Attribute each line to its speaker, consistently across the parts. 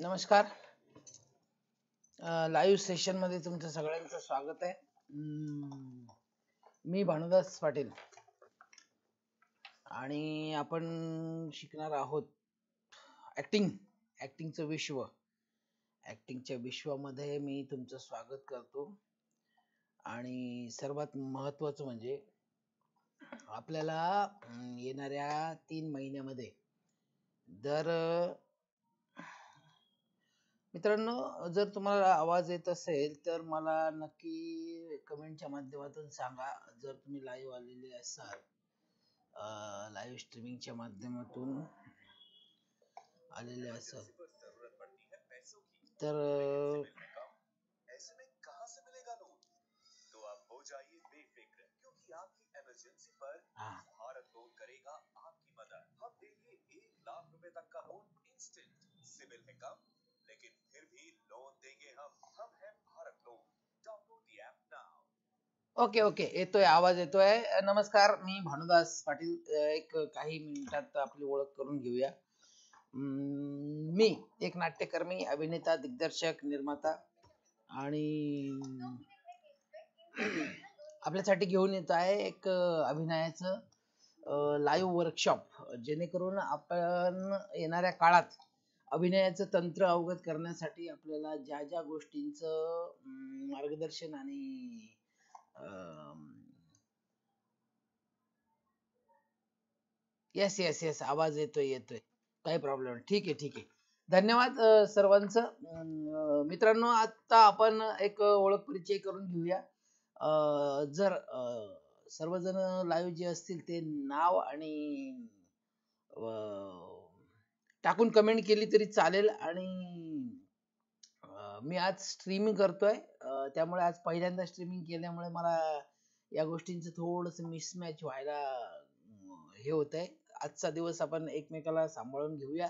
Speaker 1: नमस्कार. Live session मध्ये तुमचं सगळ्यांचं स्वागत आहे. मी भानुदास पाटील आणि आपण शिकणार आहोत ऍक्टिंगचं विश्व. ऍक्टिंगच्या विश्वामध्ये मी तुमचं स्वागत करतो. आणि सर्वात महत्वाचं म्हणजे आपल्याला येणाऱ्या 3 महिन्यामध्ये दर मित्रांनो, जर तुम्हाला आवाज येत असेल तर मला नक्की कमेंटच्या माध्यमातून सांगा. जर तुम्ही लाईव्ह आलेले असाल, लाईव्ह स्ट्रीमिंगच्या माध्यमातून आलेले असाल तर ओके ओके, येतोय, आवाज येतोय. नमस्कार, मी भानुदास पाटील. एक काही मिनिटात आपली ओळख करून घेऊया. मी एक नाट्यकर्मी, अभिनेता, दिग्दर्शक, निर्माता आणि आपल्यासाठी घेऊन येत आहे एक अभिनयाचं लाईव्ह वर्कशॉप, जेणेकरून आपण येणाऱ्या काळात अभिनयाचं तंत्र अवगत करण्यासाठी आपल्याला ज्या ज्या गोष्टींचं मार्गदर्शन आणि येस येस येस, आवाज येतोय, काही प्रॉब्लेम. ठीक आहे. धन्यवाद सर्वांचं. मित्रांनो, आता आपण एक ओळख परिचय करून घेऊया. जर सर्वजण लाईव्ह जे असतील ते नाव आणि टाकून कमेंट केली तरी चालेल. आणि मी आज स्ट्रीमिंग करतोय, त्यामुळे आज पहिल्यांदा स्ट्रीमिंग केल्यामुळे मला या गोष्टींचं थोडस मिसमॅच व्हायला हे होत आहे. आजचा दिवस आपण एकमेकाला सांभाळून घेऊया.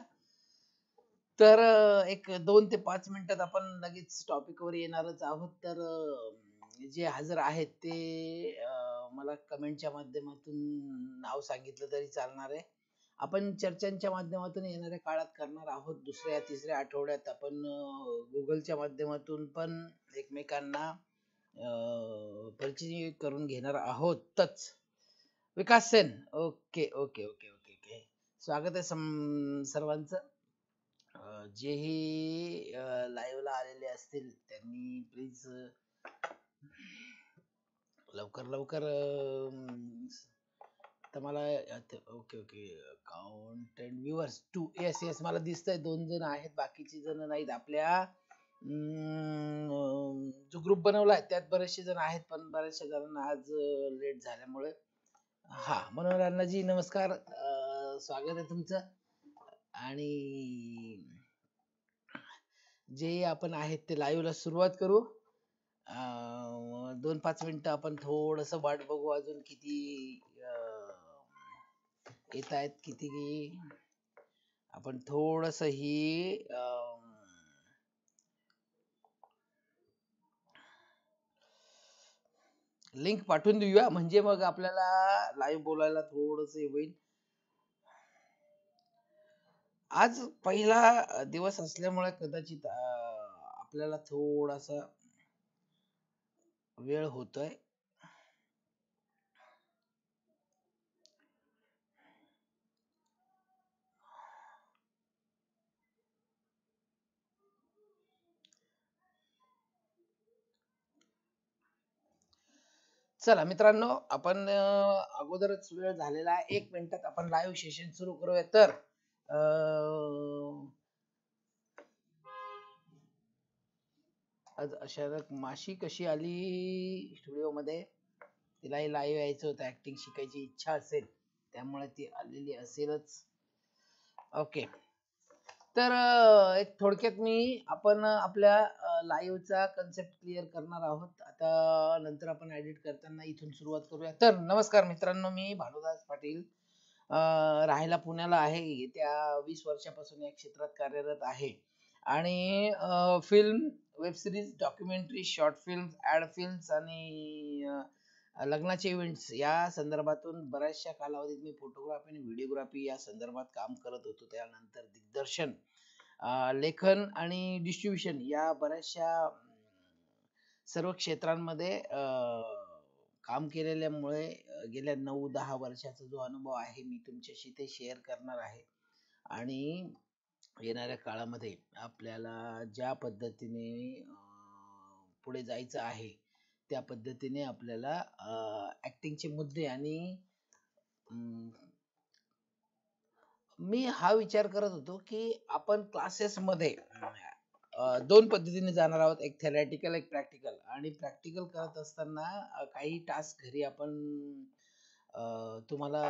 Speaker 1: तर एक 2 ते 5 मिनिटात आपण लगेच टॉपिक वर येणारच आहोत. तर जे हजर आहेत ते मला कमेंटच्या माध्यमातून नाव सांगितलं तरी चालणार आहे. आपण चर्चांच्या माध्यमातून येणाऱ्या काळात करणार आहोत. 2ऱ्या 3ऱ्या आठवड्यात आपण गुगलच्या माध्यमातून पण एकमेकांना परिचय करून घेणार आहोतच. विकास सेन, ओके, स्वागत आहे सर्वांचं. जेही लाईव्हला आलेले असतील त्यांनी प्लीज लवकर तर मला ओके काउंटेंट व्ह्यूअर्स 2, येस मला दिसतंय 2 जण आहेत, बाकीची जण नाहीत. आपल्या जो ग्रुप बनवलाय त्यात बरेचसे जण आहेत, पण बऱ्याचशा जणांना आज लेट झाल्यामुळे मनोहर अण्णाजी नमस्कार, स्वागत आहे तुमचं. आणि जे आपण आहेत ते लाईव्हला सुरुवात करू. 2-5 मिनिटं आपण थोडस वाट बघू, अजून किती येत आहेत, किती आपण थोडस ही लिंक पाठवून देऊया, म्हणजे मग आपल्याला लाईव्ह बोलायला थोडस होईल. आज पहिला दिवस असल्यामुळे कदाचित आपल्याला थोडासा वेळ होतोय. चला मित्रांनो, आपण अगोदरच वेळ झालेला आहे, 1 मिनिटात आपण लाईव्ह सेशन सुरू करूया. तर आज अचानक माशी कशी आली स्टुडिओ मध्ये? तिलाही लाईव्ह यायचं होतं, ऍक्टिंग शिकायची इच्छा असेल त्यामुळे ती आलेली असेलच. ओके, तर एक थोडक्यात आपण आपल्या लाईव्हचा कन्सेप्ट क्लिअर करणार आहोत. आता नंतर आपण एडिट करताना इथून सुरुवात करूया. तर नमस्कार मित्रांनो, मी भानुदास पाटील, राहायला पुण्याला आहे. येत्या 20 वर्षापासून या क्षेत्रात कार्यरत आहे. आणि film, web series, documentary, short film, ad films आणि लग्नाचे इव्हेंट्स या संदर्भातून बऱ्याचशा कालावधीत मी फोटोग्राफी आणि व्हिडिओग्राफी या संदर्भात काम करत होतो. त्यानंतर दिग्दर्शन लेखन आणि डिस्ट्रीब्युशन या बऱ्याचशा सर्व क्षेत्रांमध्ये काम केलेल्यामुळे गेल्या 9-10 वर्षाचा जो अनुभव आहे मी तुमच्याशी ते शेअर करणार आहे. आणि येणाऱ्या काळामध्ये आपल्याला ज्या पद्धतीने पुढे जायचं आहे त्या पद्धतीने आपल्याला ऍक्टिंगचे मुद्दे आणि मी हा विचार करत होतो की आपण क्लासेस मध्ये दोन पद्धतीने जाणार आहोत, एक थेरॅटिकल एक प्रॅक्टिकल. आणि प्रॅक्टिकल करत असताना काही टास्क घरी आपण तुम्हाला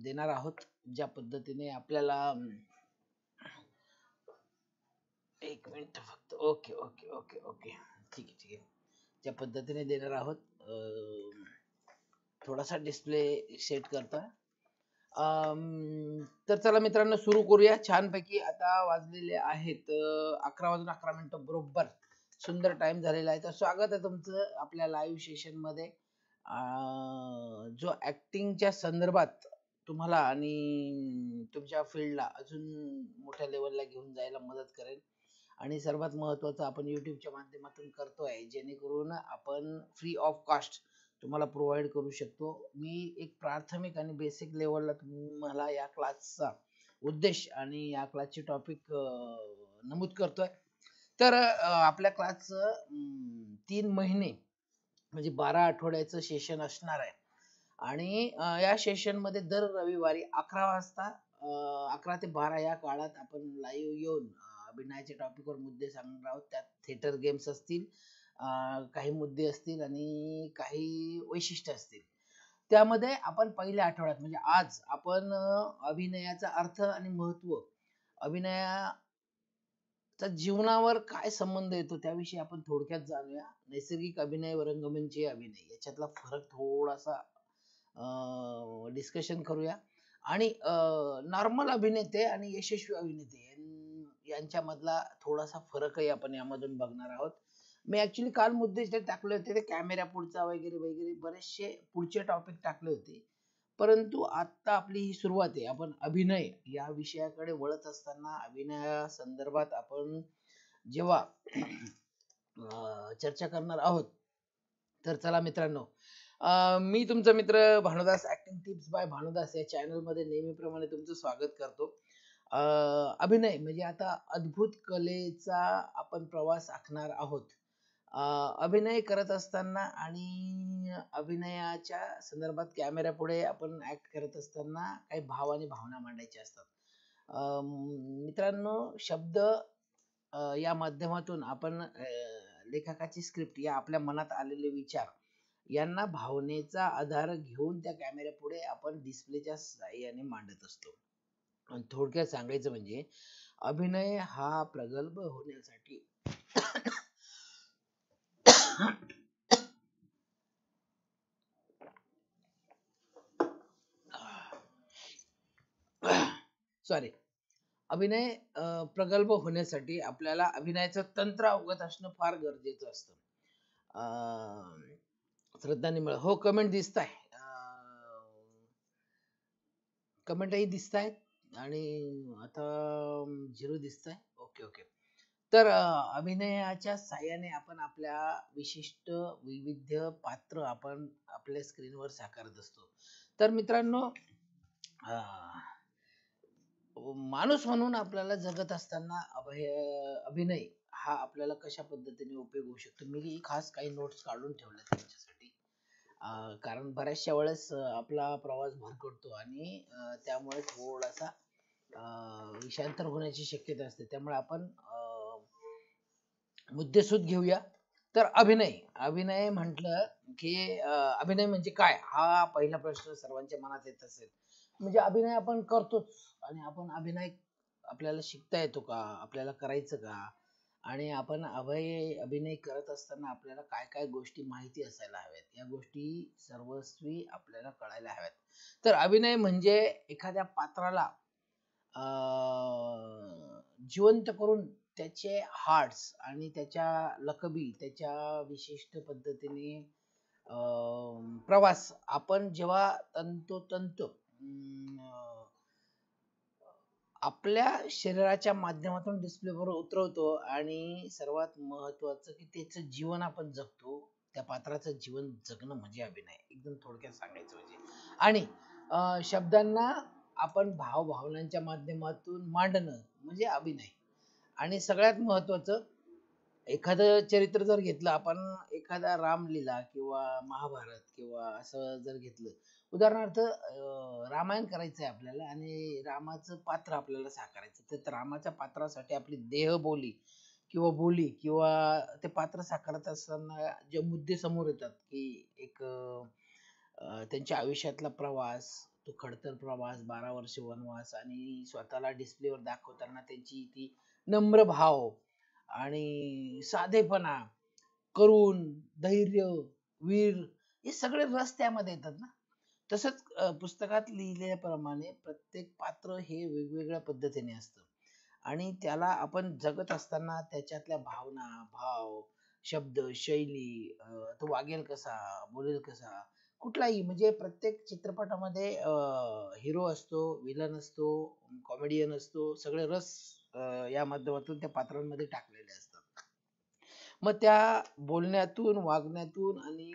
Speaker 1: देणार आहोत, ज्या पद्धतीने आपल्याला एक मिनिट फक्त. ओके ओके ओके ओके ठीक आहे ठीक आहे. ज्या पद्धतीने देणार आहोत, थोडासा डिस्प्ले सेट करता. तर चला मित्रांनो सुरू करूया छानपैकी. आता वाजलेले आहेत 11:11 बरोबर. सुंदर टाइम झालेला आहे. तर स्वागत आहे तुमचं आपल्या लाईव्ह सेशन मध्ये, जो ऍक्टिंगच्या संदर्भात तुम्हाला आणि तुमच्या फील्डला अजून मोठ्या लेवलला घेऊन जायला मदत करेल. आणि सर्वात महत्वाचं आपण युट्यूबच्या माध्यमातून करतोय, जेणेकरून आपण फ्री ऑफ कॉस्ट तुम्हाला प्रोव्हाइड करू शकतो. मी एक प्राथमिक आणि बेसिक लेवलला तुम्हाला या क्लासचा उद्देश आणि या क्लासचे टॉपिक नमूद करतोय. तर आपल्या क्लासचं 3 महिने म्हणजे 12 आठवड्याचं सेशन असणार आहे. आणि या सेशन मध्ये दर रविवारी 11 वाजता 11 ते 12 या काळात आपण लाईव्ह येऊन अभिनयाच्या टॉपिकवर मुद्दे सांगणार आहोत. त्यात थिएटर गेम्स असतील, काही मुद्दे असतील आणि काही वैशिष्ट्य असतील. त्यामध्ये आपण पहिल्या आठवड्यात म्हणजे आज आपण अभिनयाचा अर्थ आणि महत्व, अभिनयाचा जीवनावर काय संबंध येतो त्याविषयी आपण थोडक्यात जाणूया. नैसर्गिक अभिनय व रंगमंचीय अभिनय याच्यातला फरक थोडासा डिस्कशन करूया. आणि नॉर्मल अभिनेते आणि यशस्वी अभिनेते यांच्यामधला थोडासा फरकही आपण यामधून बघणार आहोत. मी ऍक्च्युली काल मुद्दे जे टाकले होते ते कॅमेरा पुढचा वगैरे वगैरे बरेचसे पुढचे टॉपिक टाकले होते, परंतु आता आपली ही सुरुवात आहे. आपण अभिनय या विषयाकडे वळत असताना अभिनया संदर्भात आपण जेव्हा चर्चा करणार आहोत, तर चला मित्रांनो, मी तुमचा मित्र Bhanudas, acting tips by Bhanudas या चॅनल मध्ये नेहमीप्रमाणे तुमचं स्वागत करतो. अभिनय म्हणजे आता अद्भुत कलेचा आपण प्रवास आखणार आहोत. अभिनय करत असताना आणि अभिनयाच्या संदर्भात कॅमेरा पुढे आपण ऍक्ट करत असताना काही भाव आणि भावना मांडायच्या असतात. मित्रांनो, शब्द या माध्यमातून आपण लेखकाची स्क्रिप्ट या आपल्या मनात आलेले विचार यांना भावनेचा आधार घेऊन त्या कॅमेरा पुढे आपण डिस्प्लेच्या साहाय्याने मांडत असतो. थोडक्यात सांगायचं म्हणजे अभिनय हा प्रगल्भ होण्यासाठी सॉरी अभिनय प्रगल्भ होण्यासाठी आपल्याला अभिनयाचं तंत्र अवगत असणं फार गरजेचं असतं. श्रद्धा निमळ, हो कमेंट दिसत आहे, कमेंटही दिसत आहेत आणि आता 0 दिसत आहे. Okay okay. तर अभिनयाच्या साह्याने आपण आपल्या विशिष्ट विविध पात्र आपण आपल्या स्क्रीनवर साकारत असतो. तर मित्रांनो, माणूस म्हणून आपल्याला जगत असताना अभिनय हा आपल्याला कशा पद्धतीने उपयोग होऊ शकतो, मी खास काही नोट्स काढून ठेवल्या त्यांच्यासाठी. कारण बऱ्याचशा वेळेस आपला प्रवास भरकटतो आणि त्यामुळे थोडासा विषयांतर होण्याची शक्यता असते. त्यामुळे आपण मुद्देसूद घेऊया. तर अभिनय अभिनय म्हटलं की अभिनय म्हणजे काय, हा पहिला प्रश्न सर्वांच्या मनात येत असेल. म्हणजे अभिनय आपण करतोच आणि आपण अभिनय आपल्याला शिकता येतो का, आपल्याला करायचं का, आणि आपण अभिनय करत असताना आपल्याला काय काय गोष्टी माहिती असायला हव्यात, या गोष्टी सर्वस्वी आपल्याला कळायला हव्यात. तर अभिनय म्हणजे एखाद्या पात्राला जिवंत करून त्याचे हार्ट्स आणि त्याच्या लकबी, त्याच्या विशिष्ट पद्धतीने प्रवास आपण जेव्हा तंतोतंत आपल्या शरीराच्या माध्यमातून डिस्प्लेवर उतरवतो आणि सर्वात महत्वाचं की त्याचं जीवन आपण जगतो. त्या पात्राचं जीवन जगणं म्हणजे अभिनय, एकदम थोडक्यात सांगायचं म्हणजे. आणि शब्दांना आपण भावभावनांच्या माध्यमातून मांडणं म्हणजे अभिनय. आणि सगळ्यात महत्वाचं, एखादं चरित्र जर घेतलं आपण, एखादा रामलीला किंवा महाभारत किंवा असं जर घेतलं, उदाहरणार्थ रामायण करायचंय आपल्याला आणि रामाचं पात्र आपल्याला साकारायचं, तर रामाच्या पात्रासाठी आपली देहबोली किंवा बोली किंवा ते पात्र साकारत असताना जे मुद्दे समोर येतात की एक त्यांच्या आयुष्यातला प्रवास, तो खडतर प्रवास, 12 वर्ष वनवास आणि स्वतःला डिस्प्लेवर दाखवताना त्यांची ती नम्र भाव आणि साधेपणा, करुण, धैर्य, वीर, हे सगळे रस त्यामध्ये येतात ना. तसंच पुस्तकात लिहिल्याप्रमाणे प्रत्येक पात्र हे वेगवेगळ्या पद्धतीने असतं आणि त्याला आपण जगत असताना त्याच्यातल्या भावना, भाव, शब्द, शैली, तो वागेल कसा, बोलेल कसा, कुठलाही म्हणजे प्रत्येक चित्रपटामध्ये हिरो असतो, विलन असतो, कॉमेडियन असतो, सगळे रस या माध्यमातून त्या पात्रांमध्ये टाकलेले असतात. मग त्या बोलण्यातून, वागण्यातून आणि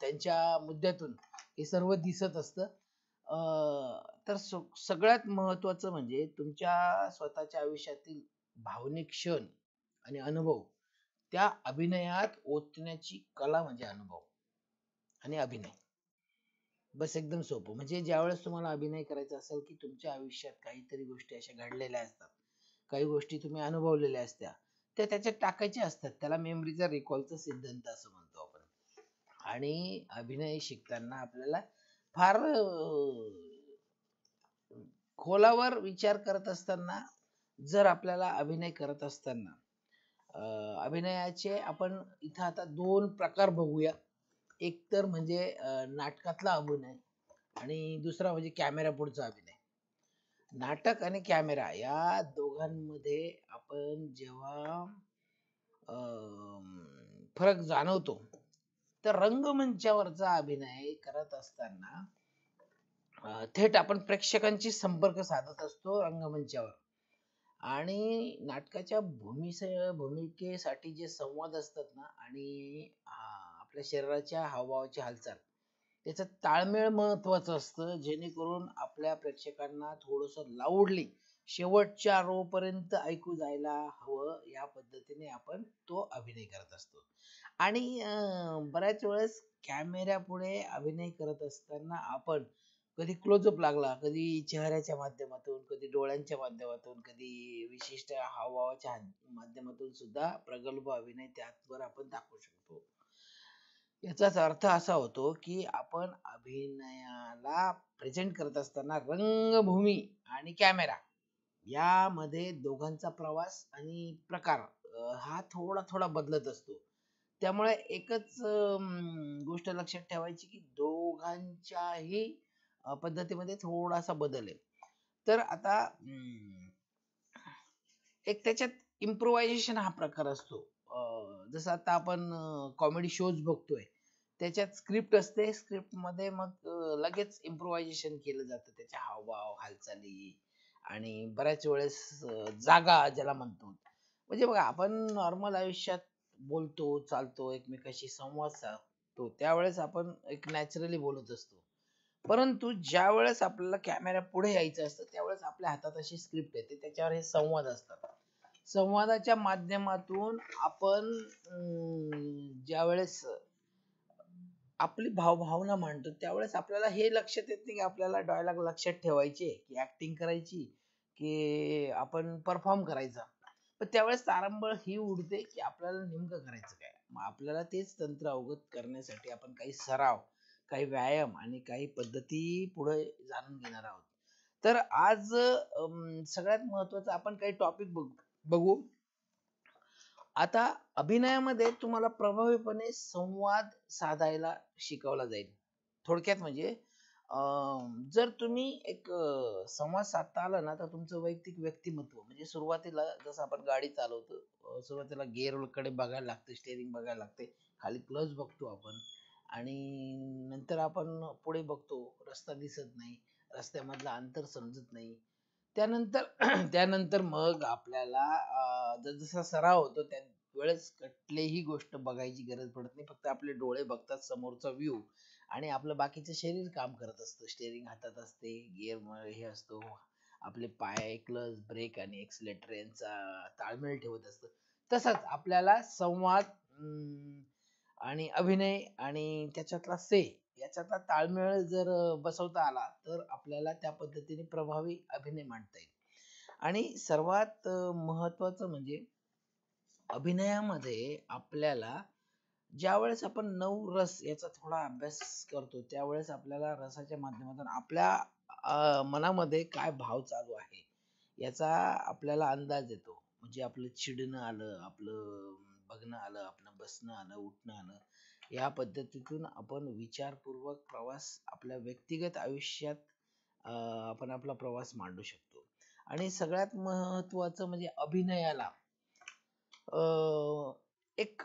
Speaker 1: त्यांच्या मुद्द्यातून हे सर्व दिसत असतं. तर सगळ्यात महत्वाचं म्हणजे तुमच्या स्वतःच्या आयुष्यातील भावनिक क्षण आणि अनुभव त्या अभिनयात ओतण्याची कला म्हणजे अनुभव आणि अभिनय. बस एकदम सोपं. म्हणजे ज्यावेळेस तुम्हाला अभिनय करायचा असेल की तुमच्या आयुष्यात काहीतरी गोष्टी अशा घडलेल्या असतात, काही गोष्टी तुम्ही अनुभवलेल्या असत्या, त्या त्याच्यात टाकायच्या असतात. त्याला मेमरीचा रिकॉलचा सिद्धांत असं म्हणतो आपण. आणि अभिनय शिकताना आपल्याला फार खोलावर विचार करत असताना, जर आपल्याला अभिनय करत असताना अभिनयाचे आपण इथं आता 2 प्रकार बघूया. एक तर म्हणजे नाटकातला अभिनय आणि दुसरा म्हणजे कॅमेरा पुढचा अभिनय. नाटक आणि कॅमेरा या दोघांमध्ये आपण जेव्हा फरक जाणवतो, तर रंगमंचावरचा अभिनय करत असताना थेट आपण प्रेक्षकांशी संपर्क साधत असतो रंगमंचावर. आणि नाटकाच्या भूमिकेसाठी जे संवाद असतात ना आणि आपल्या शरीराच्या हावभावाची हालचाल, त्याचं ताळमेळ महत्वाचं असतं, जेणेकरून आपल्या प्रेक्षकांना थोडस लाऊडली शेवटच्या रो पर्यंत ऐकू जायला हवं, या पद्धतीने आपण तो अभिनय करत असतो. आणि बऱ्याच वेळेस कॅमेऱ्या पुढे अभिनय करत असताना आपण कधी क्लोजअप लागला, कधी चेहऱ्याच्या माध्यमातून, कधी डोळ्यांच्या माध्यमातून, कधी विशिष्ट हावभावाच्या माध्यमातून सुद्धा प्रगल्भ अभिनय त्यावर आपण दाखवू शकतो. याचाच अर्थ असा होतो की आपण अभिनयाला प्रेझेंट करत असताना रंगभूमी आणि कॅमेरा यामध्ये दोघांचा प्रवास आणि प्रकार हा थोडा थोडा बदलत असतो. त्यामुळे एकच गोष्ट लक्षात ठेवायची की दोघांच्याही पद्धतीमध्ये थोडासा बदल आहे. तर आता एक त्याच्यात इम्प्रोव्हायझेशन हा प्रकार असतो. जसं आता आपण कॉमेडी शोज बघतोय, त्याच्यात स्क्रिप्ट असते, स्क्रिप्ट मध्ये मग लगेच इम्प्रोव्हायझेशन केलं जातं, त्याच्या हावभाव, हालचाली आणि बऱ्याच वेळेस जागा ज्याला म्हणतो. म्हणजे बघा, आपण नॉर्मल आयुष्यात बोलतो, चालतो, एकमेकाशी संवाद साधतो, त्यावेळेस आपण एक नॅचरली बोलत असतो. परंतु ज्या वेळेस आपल्याला कॅमेरा पुढे यायचं असतं, त्यावेळेस आपल्या हातात अशी स्क्रिप्ट येते, त्याच्यावर हे संवाद असतात. संवादाच्या माध्यमातून आपण ज्यावेळेस आपली भावभावना मांडतो, त्यावेळेस आपल्याला हे लक्षात येत नाही की आपल्याला डायलॉग लक्षात ठेवायचे, की ऍक्टिंग करायची, की आपण परफॉर्म करायचा. पण त्यावेळेस तारंबळ ही उडते की आपल्याला नेमकं करायचं काय. मग आपल्याला तेच तंत्र अवगत करण्यासाठी आपण काही सराव, काही व्यायाम आणि काही पद्धती पुढे जाणून घेणार आहोत. तर आज सगळ्यात महत्वाचं आपण काही टॉपिक बघू. आता अभिनयामध्ये तुम्हाला प्रभावीपणे संवाद साधायला शिकवला जाईल. थोडक्यात म्हणजे जर तुम्ही एक संवाद साधता आला ना, तर तुमचं वैयक्तिक व्यक्तिमत्व म्हणजे सुरुवातीला जसं आपण गाडी चालवतो, सुरुवातीला गिअर कडे बघायला लागते, स्टेअरिंग बघायला लागते, खाली क्लच बघतो आपण आणि नंतर आपण पुढे बघतो, रस्ता दिसत नाही, रस्त्यामधलं अंतर समजत नाही, त्यानंतर त्यानंतर मग आपल्याला जसा सराव होतो त्या वेळेस कुठलीही गोष्ट बघायची गरज पडत नाही, फक्त आपले डोळे बघतात समोरचा व्ह्यू आणि आपलं बाकीचं शरीर काम करत असतं. स्टेअरिंग हातात असते, गिअर हे असतो, आपले पाय क्लच ब्रेक आणि एक्सलेटर यांचा ताळमेळ ठेवत असतं. तसंच आपल्याला संवाद आणि अभिनय आणि त्याच्यातला याच्यातला ताळमेळ जर बसवता आला तर आपल्याला त्या पद्धतीने प्रभावी अभिनय मांडता येईल. आणि सर्वात महत्वाचं म्हणजे अभिनयामध्ये आपल्याला ज्यावेळेस आपण नऊ रस याचा थोडा अभ्यास करतो त्यावेळेस आपल्याला रसाच्या माध्यमातून आपल्या मनामध्ये काय भाव चालू आहे याचा आपल्याला अंदाज येतो. म्हणजे आपलं चिडणं आलं, आपलं बघणं आलं, आपलं बसणं आलं, उठणं आलं, या पद्धतीतून आपण विचारपूर्वक प्रवास आपल्या व्यक्तिगत आयुष्यात आपण आपला प्रवास मांडू शकतो. आणि सगळ्यात महत्वाचं म्हणजे अभिनयाला एक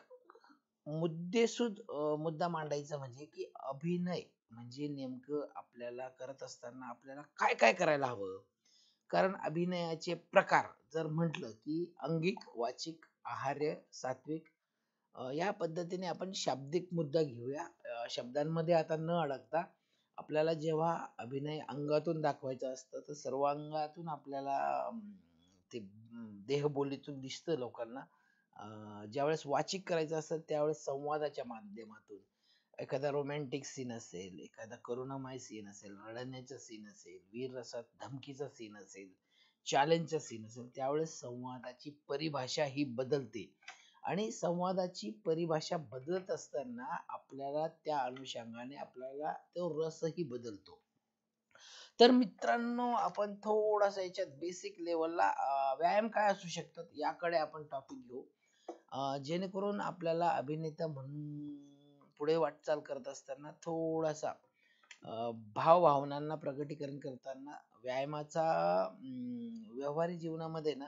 Speaker 1: मुद्देसूद मुद्दा मांडायचा म्हणजे की अभिनय म्हणजे नेमकं आपल्याला करत असताना आपल्याला काय काय करायला हवं. कारण अभिनयाचे प्रकार जर म्हटलं की अंगिक, वाचिक, आहार्य, सात्विक, या पद्धतीने आपण शाब्दिक मुद्दा घेऊया. शब्दांमध्ये आता न अडकता आपल्याला जेव्हा अभिनय अंगातून दाखवायचा असतं तर सर्व अंगातून आपल्याला ते देहबोलीतून दिसतं लोकांना. ज्यावेळेस वाचिक करायचं असतं त्यावेळेस संवादाच्या माध्यमातून एखादा रोमॅन्टिक सीन असेल, एखादा करुणामय सीन असेल, रडण्याचा सीन असेल, वीर रसात धमकीचा सीन असेल, चॅलेंजचा सीन असेल, त्यावेळेस संवादाची परिभाषा ही बदलते. आणि संवादाची परिभाषा बदलत असताना आपल्याला त्या अनुषंगाने आपल्याला तो रसही बदलतो. तर मित्रांनो, आपण थोडासा याच्यात बेसिक लेवलला व्यायाम काय असू शकतात याकडे आपण टॉपिक घेऊ. जेणेकरून आपल्याला अभिनेता म्हणून पुढे वाटचाल करत असताना थोडासा भावभावनांना प्रगटीकरण करताना व्यायामाचा व्यवहारिक जीवनामध्ये ना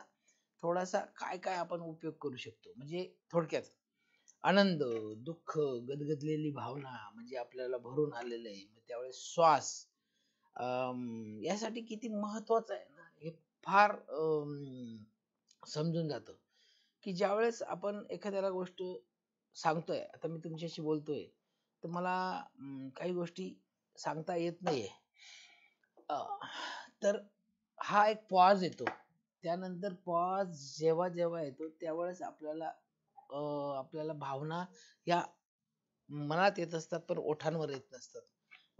Speaker 1: थोडासा काय काय आपण उपयोग करू शकतो. म्हणजे थोडक्यात आनंद, दुःख, गदगदलेली भावना म्हणजे आपल्याला भरून आलेलं आहे, त्यावेळेस श्वास यासाठी किती महत्वाचं आहे ना हे फार समजून जातं. की ज्यावेळेस आपण एखाद्याला गोष्ट सांगतोय, आता मी तुमच्याशी बोलतोय तर मला काही गोष्टी सांगता येत नाहीये, तर हा एक पॉज येतो. त्यानंतर पॉज जेव्हा जेव्हा येतो त्यावेळेस आपल्याला भावना या मनात येत असतात पण ओठांवर येत नसतात.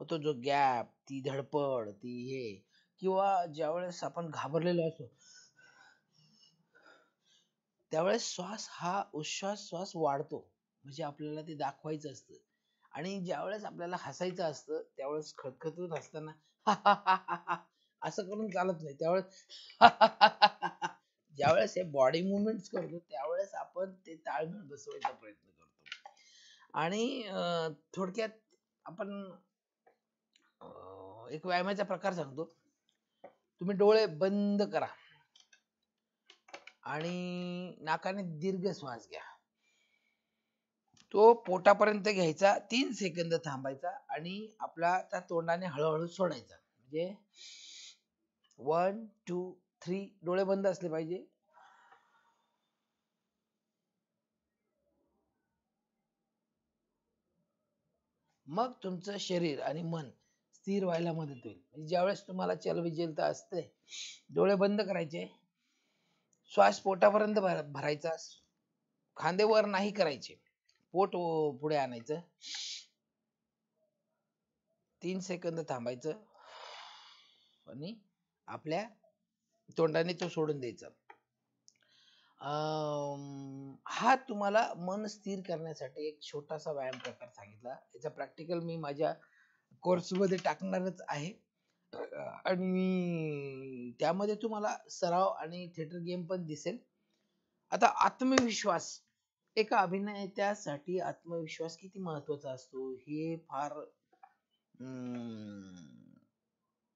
Speaker 1: तो जो गॅप, ती धडपड, ती हे, किंवा ज्यावेळेस आपण घाबरलेलो असतो त्यावेळेस हा श्वास वाढतो. म्हणजे आपल्याला ते दाखवायचं असतं. आणि ज्यावेळेस आपल्याला हसायचं असतं त्यावेळेस खदखदून असताना असं करून चालत नाही. त्यावेळेस ज्यावेळेस हे बॉडी मुवमेंट्स करतो त्यावेळेस आपण ते ताळमेळ बसवायचा प्रयत्न करतो. आणि थोडक्यात आपण एक व्यायामाचा प्रकार सांगतो. तुम्ही डोळे बंद करा आणि नाकाने दीर्घ श्वास घ्या. तो पोटापर्यंत घ्यायचा, 3 सेकंद थांबायचा आणि आपला त्या तोंडाने हळूहळू सोडायचा. म्हणजे 1 2 3 डोळे बंद असले पाहिजे. मग तुमचं शरीर आणि मन स्थिर व्हायला मदत होईल. म्हणजे ज्यावेळेस तुम्हाला चलबिचलता असते डोळे बंद करायचे, श्वास पोटापर्यंत भरायचा, खांदे वर नाही करायचे, पोट पुढे आणायचं, 3 सेकंद थांबायचं आणि आपल्या तोंडाने तो सोडून द्यायचा. हा तुम्हाला मन स्थिर करण्यासाठी एक छोटासा व्यायाम प्रकार सांगितला. याचा प्रॅक्टिकल मी माझ्या कोर्स मध्ये टाकणारच आहे आणि त्यामध्ये तुम्हाला सराव आणि थिएटर गेम पण दिसेल. आता आत्मविश्वास, एका अभिनेत्यासाठी आत्मविश्वास किती महत्वाचा असतो हे फार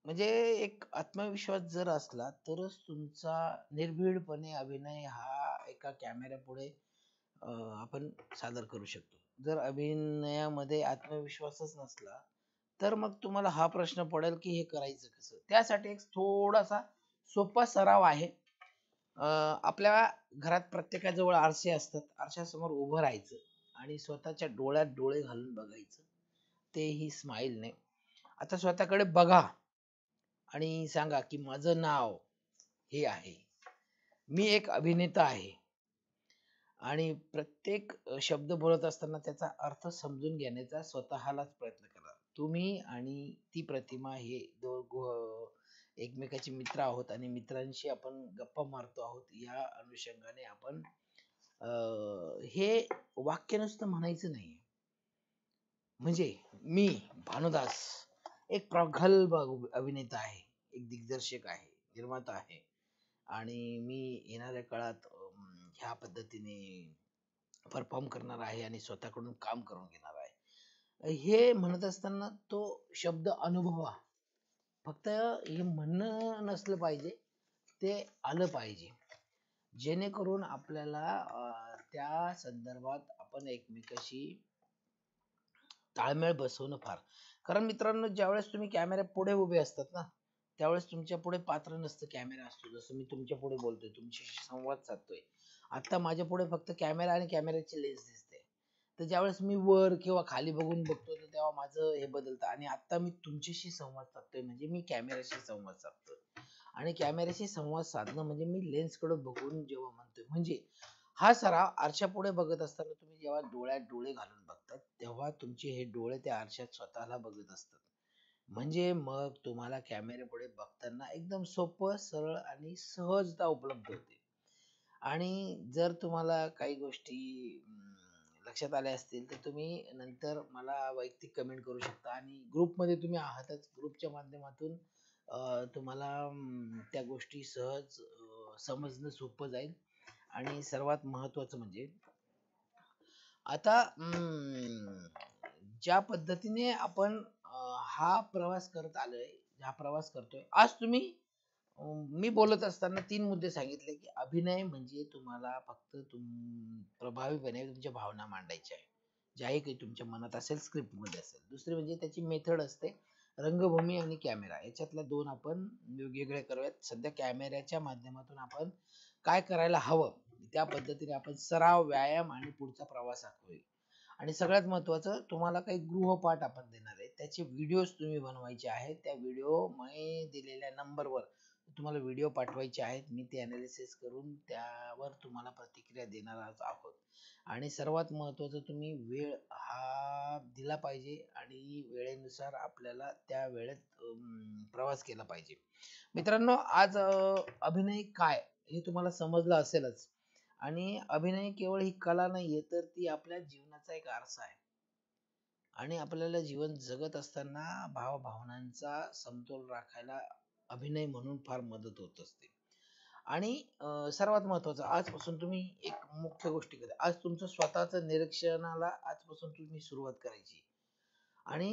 Speaker 1: म्हणजे एक आत्मविश्वास जर असला तरच तुमचा निर्भीडपणे अभिनय हा एका कॅमेऱ्यापुढे आपण सादर करू शकतो. जर अभिनयामध्ये आत्मविश्वासच नसला तर मग तुम्हाला हा प्रश्न पडेल की हे करायचं कसं. त्यासाठी एक थोडासा सोपा सराव आहे. आपल्या घरात प्रत्येकाजवळ आरसे असतात. आरशासमोर उभं राहायचं आणि स्वतःच्या डोळ्यात डोळे घालून बघायचं, तेही स्माईलने. आता स्वतःकडे बघा आणि सांगा की माझं नाव हे आहे, मी एक अभिनेता आहे. आणि प्रत्येक शब्द बोलत असताना त्याचा अर्थ समजून घेण्याचा स्वतःलाच प्रयत्न करा. तुम्ही आणि ती प्रतिमा हे एकमेकाचे मित्र आहोत आणि मित्रांशी आपण गप्पा मारतो आहोत. या अनुषंगाने आपण हे वाक्य नुसतं म्हणायचं नाही. म्हणजे मी भानुदास एक प्रगल्भ अभिनेता आहे, एक दिग्दर्शक आहे, निर्माता आहे आणि मी येणाऱ्या काळात ह्या पद्धतीने परफॉर्म करणार आहे आणि स्वतःकडून काम करून घेणार आहे. हे म्हणत असताना तो शब्द अनुभवा. फक्त हे म्हणणं नसलं पाहिजे, ते आलं पाहिजे, जेणेकरून आपल्याला त्या संदर्भात आपण एकमेकाशी ताळमेळ बसवणं फार. कारण मित्रांनो, ज्यावेळेस तुम्ही कॅमेऱ्या पुढे उभे असतात ना, त्यावेळेस तुमच्या पुढे पात्र नसतं, कॅमेरा असतो. जसं मी तुमच्या पुढे बोलतोय, तुमच्याशी संवाद साधतोय. आता माझ्या पुढे फक्त कॅमेरा आणि कॅमेऱ्याची लेन्स दिसते. तर ज्यावेळेस मी वर किंवा खाली बघून बघतो, तर तेव्हा माझं हे बदलतं. आणि आता मी तुमच्याशी संवाद साधतोय म्हणजे मी कॅमेऱ्याशी संवाद साधतोय. आणि कॅमेऱ्याशी संवाद साधणं म्हणजे मी लेन्स कडे बघून जेव्हा म्हणतोय, म्हणजे हा सराव आरशापुढे बघत असताना तुम्ही जेव्हा डोळ्यात डोळे घालून बघतात, तेव्हा तुमचे हे डोळे त्या आरशात स्वतःला बघत असतात. म्हणजे मग तुम्हाला कॅमेऱ्यापुढे बघताना एकदम सोपं, सरळ आणि सहजता उपलब्ध होते. आणि जर तुम्हाला काही गोष्टी लक्षात आल्या असतील तर तुम्ही नंतर मला वैयक्तिक कमेंट करू शकता. आणि ग्रुपमध्ये तुम्ही आहातच, ग्रुपच्या माध्यमातून तुम्हाला त्या गोष्टी सहज समजणं सोपं जाईल. आणि सर्वात महत्वाचं म्हणजे आता ज्या पद्धतीने आपण हा प्रवास करत आलोय, हा प्रवास करतोय आज, तुम्ही मी बोलत असताना 3 मुद्दे सांगितले की अभिनय म्हणजे तुम्हाला फक्त प्रभावीपणे तुमच्या भावना मांडायच्या आहे, ज्याही काही तुमच्या मनात असेल, स्क्रिप्ट मध्ये असेल. दुसरी म्हणजे त्याची मेथड असते, रंगभूमी आणि कॅमेरा, याच्यातल्या दोन आपण वेगवेगळे करूयात. सध्या कॅमेऱ्याच्या माध्यमातून आपण काय करायला हवं त्या पद्धतीने आपण सराव, व्यायाम आणि पुढचा प्रवास आखूया. आणि सगळ्यात महत्वाचं, तुम्हाला काही गृहपाठ आपण देणार आहे, त्याचे व्हिडिओज तुम्ही बनवायचे आहेत. त्या व्हिडिओ मी दिलेल्या नंबरवर तुम्हाला व्हिडिओ पाठवायचे आहेत. मी ते अनालिसिस करून त्यावर तुम्हाला प्रतिक्रिया देणार आहोत. आणि सर्वात महत्वाचं, तुम्ही वेळ हा दिला पाहिजे आणि वेळेनुसार आपल्याला त्या वेळेत प्रवास केला पाहिजे. मित्रांनो, आज अभिनय काय हे तुम्हाला समजलं असेलच. आणि अभिनय केवळ ही कला नाहीये, तर ती आपल्या जीवनाचा एक आरसा आहे. आणि आपल्याला जीवन जगत असताना भावभावनांचा समतोल राखायला अभिनय म्हणून फार मदत होत असते. आणि सर्वात महत्वाचं, आजपासून तुम्ही एक मुख्य गोष्टी करा. आज तुमचं स्वतःचं निरीक्षणाला आजपासून तुम्ही सुरुवात करायची. आणि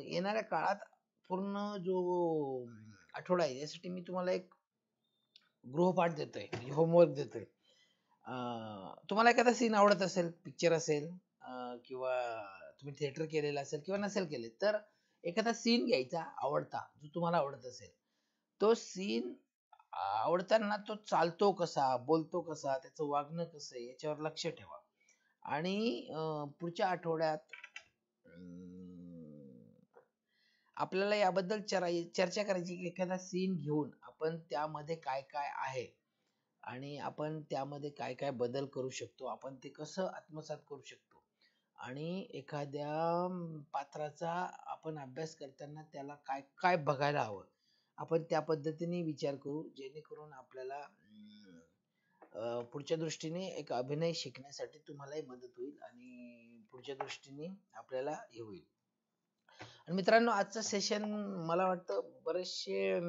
Speaker 1: येणाऱ्या काळात पूर्ण जो आठवडा आहे, यासाठी मी तुम्हाला एक गृहपाठ देतोय, म्हणजे होमवर्क देतोय. तुम्हाला एखादा सीन आवडत असेल, पिक्चर असेल किंवा तुम्ही थिएटर केलेलं असेल किंवा नसेल केले, तर एखादा सीन घ्यायचा आवडता, जो तुम्हाला आवडत असेल. तो सीन आवडताना तो चालतो कसा, बोलतो कसा, त्याचं वागणं कसं आहे, याच्यावर लक्ष ठेवा. आणि पुढच्या आठवड्यात आपल्याला याबद्दल चर्चा करायची की एखादा सीन घेऊन आपण त्यामध्ये काय काय आहे आणि आपण त्यामध्ये काय काय बदल करू शकतो, आपण ते कसं आत्मसात करू शकतो. आणि एखाद्या पात्राचा आपण अभ्यास करताना त्याला काय काय बघायला हवं, आपण त्या पद्धतीने विचार करू, जेणेकरून आपल्याला पुढच्या दृष्टीने एक अभिनय शिकण्यासाठी तुम्हालाही मदत होईल आणि पुढच्या दृष्टीने आपल्याला हे होईल. आणि मित्रांनो, आजचं सेशन मला वाटतं बरेचसे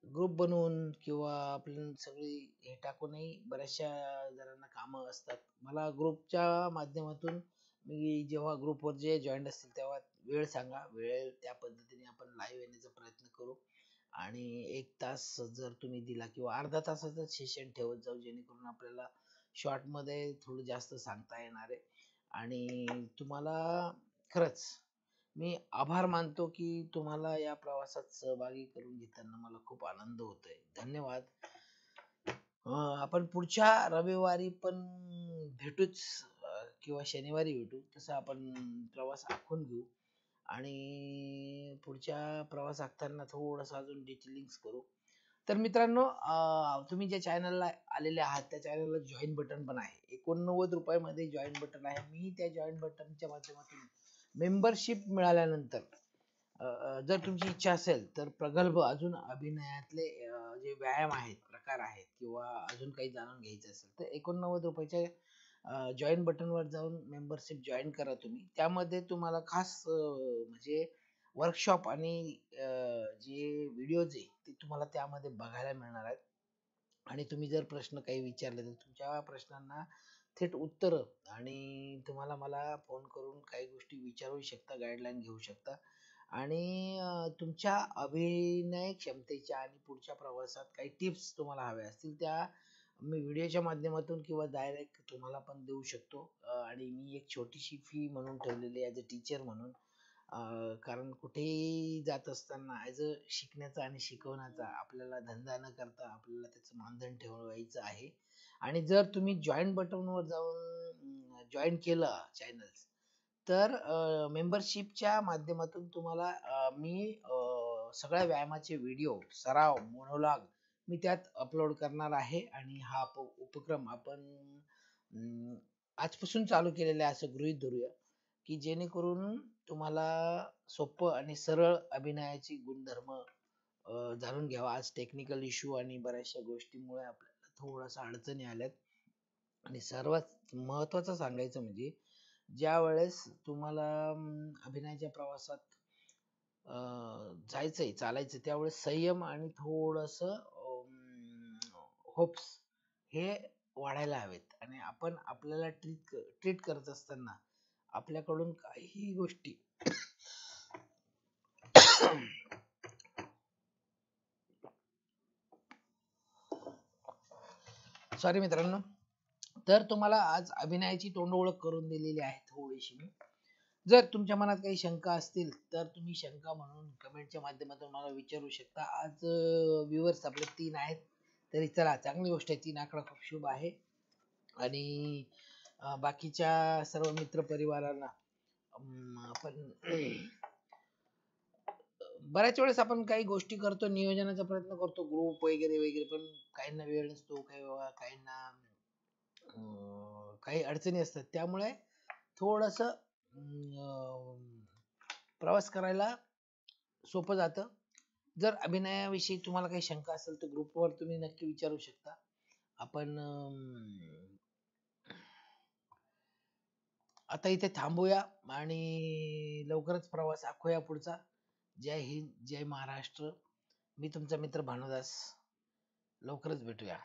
Speaker 1: ग्रुप बनवून किंवा आपण सगळी हे टाकूनही बऱ्याचशा जणांना कामं असतात. मला ग्रुपच्या माध्यमातून, मी जेव्हा ग्रुपवर जे जॉईंट असतील तेव्हा वेळ सांगा, वेळ त्या पद्धतीने आपण लाईव्ह येण्याचा प्रयत्न करू. आणि 1 तास जर तुम्ही दिला किंवा अर्धा तासाचं सेशन ठेवत जाऊ, जेणेकरून आपल्याला शॉर्ट मध्ये थोडं जास्त सांगता येणार आहे. आणि तुम्हाला खरंच मी आभार मानतो की तुम्हाला या प्रवासात सहभागी करून घेताना मला खूप आनंद होतोय. धन्यवाद. आपण पुढच्या रविवारी पण भेटूच, किंवा शनिवारी भेटू. तसं आपण प्रवास आखून घेऊ आणि पुढच्या प्रवास आखताना थोडंसं अजून डिटेलिंग्स करू. तर मित्रांनो, तुम्ही ज्या चॅनलला आलेले आहात त्या चॅनलला जॉईन बटन पण आहे. 89 रुपयामध्ये जॉईन बटन आहे. मी त्या जॉईन बटनच्या माध्यमातून मेंबरशिप मिळाल्यानंतर जर तुमची इच्छा असेल तर प्रगल्भ अजून अभिनयातले जे व्यायाम आहेत, प्रकार आहेत, किंवा अजून काही जाणून घ्यायचं असेल तर 89 रुपयाच्या जॉईन बटनवर जाऊन मेंबरशिप जॉईन करा तुम्ही. त्यामध्ये तुम्हाला खास म्हणजे वर्कशॉप आणि जे व्हिडिओज आहे ते तुम्हाला त्यामध्ये बघायला मिळणार आहेत. आणि तुम्ही जर प्रश्न काही विचारले तर तुमच्या प्रश्नांना थेट उत्तर आणि तुम्हाला मला फोन करून काही गोष्टी विचारू शकता, गाईडलाईन घेऊ शकता. आणि तुमच्या अभिनय क्षमतेच्या आणि पुढच्या प्रवासात काही टिप्स तुम्हाला हव्या असतील त्या मी व्हिडिओच्या माध्यमातून किंवा डायरेक्ट तुम्हाला पण देऊ शकतो. आणि मी एक छोटीशी फी म्हणून ठेवलेली ॲज अ टीचर म्हणून. कारण कुठेही जात असताना ॲज अ शिकण्याचा आणि शिकवण्याचा आपल्याला धंदा न करता आपल्याला त्याचं मानधन ठेवायचं आहे. आणि जर तुम्ही जॉईन बटनवर जाऊन जॉईन केलं चॅनल, तर मेंबरशिपच्या माध्यमातून तुम्हाला मी सगळ्या व्यायामाचे व्हिडिओ, सराव, मोनोलॉग मी त्यात अपलोड करणार आहे. आणि हा उपक्रम आपण आजपासून चालू केलेला आहे असं गृहीत धरूया, की जेणेकरून तुम्हाला सोपं आणि सरळ अभिनयाची गुणधर्म जाणून घ्यावा. आज टेक्निकल इश्यू आणि बऱ्याचशा गोष्टीमुळे आपल्याला थोडासा अडचणी आल्यात. आणि सर्वात महत्वाचं सांगायचं म्हणजे ज्या वेळेस तुम्हाला अभिनयाच्या प्रवासात जायचंय, चालायचं, त्यावेळेस संयम आणि थोडस होप्स हे वाढायला हवेत. आणि आपण आपल्याला ट्रीट करत असताना आपल्याकडून काही गोष्टी सॉरी मित्रांनो. तर तुम्हाला आज अभिनयाची तोंड ओळख करून दिलेली आहे थोडीशी मी. जर तुमच्या मनात काही शंका असतील तर तुम्ही शंका म्हणून कमेंटच्या माध्यमातून मला विचारू शकता. आज व्ह्यूअर्स आपले 3 आहेत, तरी चला चांगली गोष्ट आहे. 3 आकडा खूप शुभ आहे. आणि बाकीच्या सर्व मित्र परिवारांना आपण बऱ्याच वेळेस आपण काही गोष्टी करतो, नियोजनाचा प्रयत्न करतो, ग्रुप वगैरे वगैरे, पण काहींना वेळ नसतो, काहींना काही अडचणी असतात. त्यामुळे थोडस प्रवास करायला सोपं जातं. जर अभिनयाविषयी तुम्हाला काही शंका असेल तर ग्रुपवर तुम्ही नक्की विचारू शकता. आपण आता इथे थांबूया आणि लवकरच प्रवास आखूया पुढचा. जय हिंद, जय महाराष्ट्र. मी तुमचा मित्र भानुदास. लवकरच भेटूया.